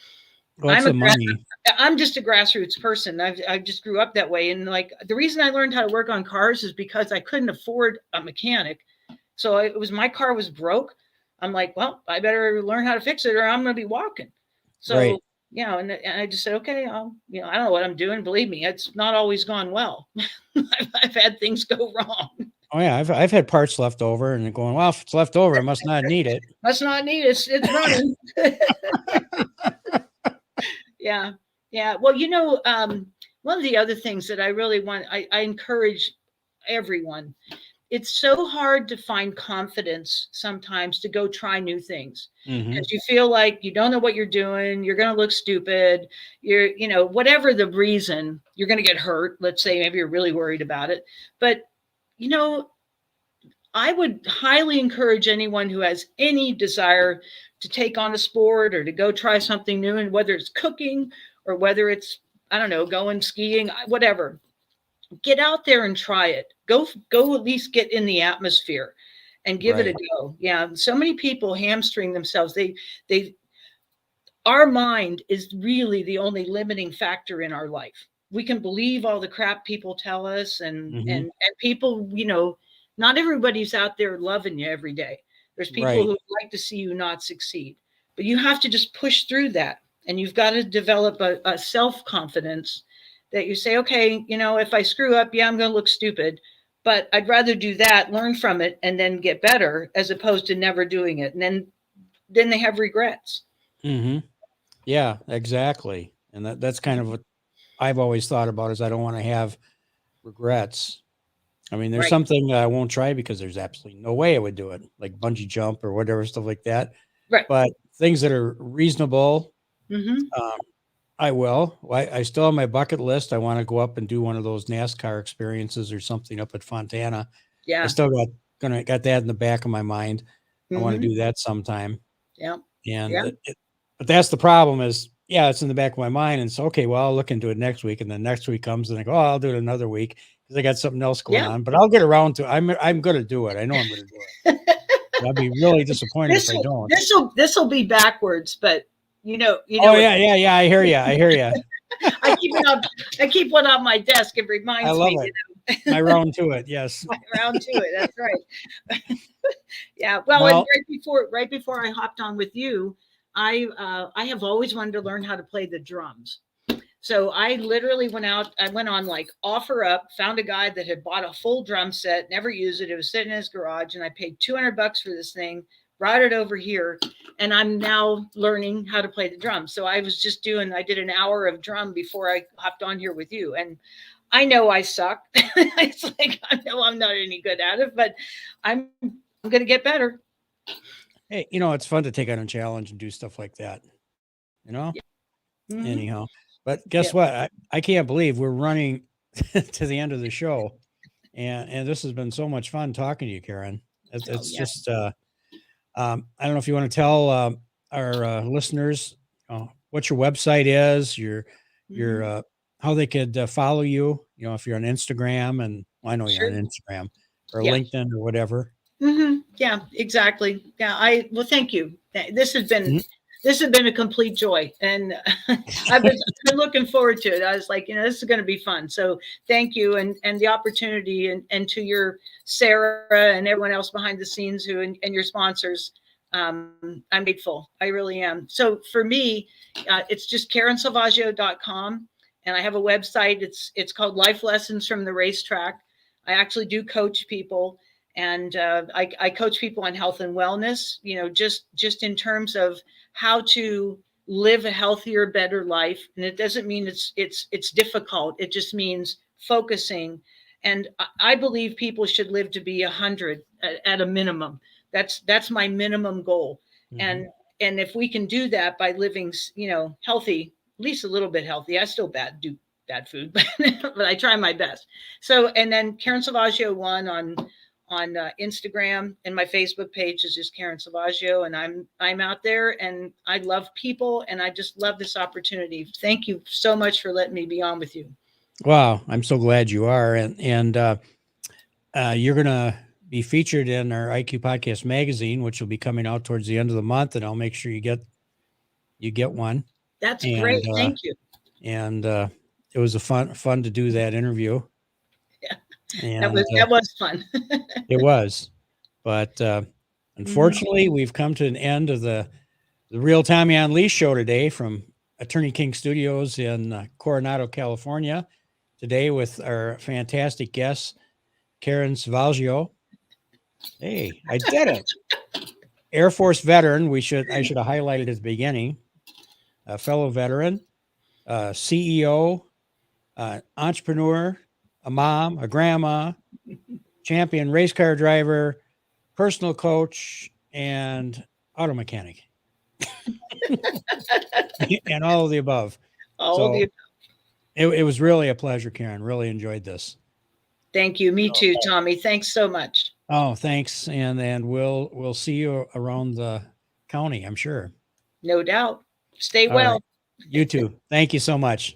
Speaker 2: I'm just a grassroots person. I just grew up that way, and like the reason I learned how to work on cars is because I couldn't afford a mechanic. So my car was broke. I'm like, well, I better learn how to fix it or I'm going to be walking. So And I just said, okay, I don't know what I'm doing. Believe me, it's not always gone well. I've had things go wrong.
Speaker 1: Oh yeah, I've had parts left over, and they're going, well, if it's left over, I must not need it.
Speaker 2: Must not need it. It's running. Yeah. Yeah. Well, one of the other things that I really want, I encourage everyone. It's so hard to find confidence sometimes to go try new things
Speaker 1: Hmm.
Speaker 2: because you feel like you don't know what you're doing. You're going to look stupid. Whatever the reason, you're going to get hurt. Let's say maybe you're really worried about it. But, you know, I would highly encourage anyone who has any desire to take on a sport or to go try something new, and whether it's cooking or whether it's, I don't know, going skiing, whatever, get out there and try it. Go at least get in the atmosphere and give it a
Speaker 1: Right.
Speaker 2: go. Yeah, so many people hamstring themselves. They Our mind is really the only limiting factor in our life. We can believe all the crap people tell us,
Speaker 1: Hmm.
Speaker 2: and people, not everybody's out there loving you every day. There's people
Speaker 1: Right.
Speaker 2: who like to see you not succeed, but you have to just push through that, and you've got to develop a self confidence that you say, okay, if I screw up, yeah, I'm going to look stupid, but I'd rather do that, learn from it, and then get better, as opposed to never doing it, and then they have regrets.
Speaker 1: Hmm. Yeah, exactly. And that's kind of what I've always thought about is I don't want to have regrets. I mean, there's
Speaker 2: Right.
Speaker 1: something that I won't try because there's absolutely no way I would do it, like bungee jump or whatever, stuff like that.
Speaker 2: Right.
Speaker 1: But things that are reasonable,
Speaker 2: Mm-hmm.
Speaker 1: um, I will. I still have my bucket list. I want to go up and do one of those NASCAR experiences or something up at Fontana. I
Speaker 2: Yeah.
Speaker 1: still got that in the back of my mind. I want to
Speaker 2: Mm-hmm.
Speaker 1: do that sometime.
Speaker 2: Yeah.
Speaker 1: And
Speaker 2: Yeah.
Speaker 1: but that's the problem is, yeah, it's in the back of my mind. And it's okay. Well, I'll look into it next week. And then next week comes and I go, oh, I'll do it another week because I got something else going
Speaker 2: Yeah.
Speaker 1: on. But I'll get around to. I'm going to do it. I know I'm going to do it. But I'll be really disappointed if
Speaker 2: this
Speaker 1: I
Speaker 2: will
Speaker 1: don't.
Speaker 2: this will this will be backwards, but you
Speaker 1: Oh
Speaker 2: know what?
Speaker 1: yeah, yeah, yeah. I hear you. I hear you.
Speaker 2: I keep it up. I keep one on my desk. It
Speaker 1: I
Speaker 2: reminds
Speaker 1: love
Speaker 2: me,
Speaker 1: it. My round to it. Yes.
Speaker 2: around to it. That's right. Yeah. Well, and
Speaker 1: Well.
Speaker 2: right before I hopped on with you, I have always wanted to learn how to play the drums. So I literally went out. I went on like OfferUp, found a guy that had bought a full drum set, never used it. It was sitting in his garage, and I paid $200 for this thing. Brought it over here, and I'm now learning how to play the drums. So I did an hour of drum before I hopped on here with you, and I know I suck. It's like I know I'm not any good at it, but I'm going to get better.
Speaker 1: Hey, it's fun to take on a challenge and do stuff like that. You know.
Speaker 2: Hmm.
Speaker 1: Anyhow, but
Speaker 2: Yeah.
Speaker 1: guess what? I can't believe we're running to the end of the show, and this has been so much fun talking to you, Karen.
Speaker 2: Oh
Speaker 1: It's
Speaker 2: yeah.
Speaker 1: just I don't know if you want to tell our listeners what your website is, your
Speaker 2: Hmm.
Speaker 1: how they could follow you. If you're on Instagram, and well, I know you're on
Speaker 2: Sure.
Speaker 1: Instagram or
Speaker 2: Yeah.
Speaker 1: LinkedIn or whatever.
Speaker 2: Yeah, exactly. Yeah, well, thank you. This has been
Speaker 1: Mhm.
Speaker 2: this has been a complete joy, and I've been looking forward to it. I was like, this is going to be fun. So thank you, and the opportunity, and to your Sarah and everyone else behind the scenes and your sponsors. I'm grateful. I really am. So for me, it's just KarenSalvaggio.com, and I have a website. It's called Life Lessons from the Racetrack. I actually do coach people, and I coach people on health and wellness, just in terms of how to live a healthier, better life. And it doesn't mean it's difficult. It just means focusing. And I believe people should live to be 100 at a minimum. That's my minimum goal.
Speaker 1: Mhm.
Speaker 2: And if we can do that by living, healthy, at least a little bit healthy. I still do bad food, but I try my best. So, and then Karen Salvaggio one on Instagram, and my Facebook page is just Karen Salvaggio, and I'm out there, and I love people, and I just love this opportunity. Thank you so much for letting me be on with you.
Speaker 1: Wow, I'm so glad you are, and you're gonna be featured in our IQ Podcast magazine, which will be coming out towards the end of the month, and I'll make sure you get one.
Speaker 2: That's
Speaker 1: And
Speaker 2: great. Thank you.
Speaker 1: and it was a fun to do that interview,
Speaker 2: Yeah, that
Speaker 1: and
Speaker 2: was that was fun.
Speaker 1: it was. But
Speaker 2: Hmm.
Speaker 1: unfortunately, we've come to an end of the Real Tommy on Leash show today from Attorney King Studios in Coronado, California, today with our fantastic guest, Karen Salvaggio. Hey, I did it. Air Force veteran. I should have highlighted at the beginning. A fellow veteran, CEO, entrepreneur, a mom, a grandma, champion race car driver, personal coach, and auto mechanic. And all of the above. It was really a pleasure, Karen. Really enjoyed this.
Speaker 2: Thank you. Me too, Tommy. Thanks so much.
Speaker 1: Oh, thanks. And we'll see you around the county, I'm sure.
Speaker 2: No doubt. Stay
Speaker 1: All
Speaker 2: well.
Speaker 1: right. You too. Thank you so much.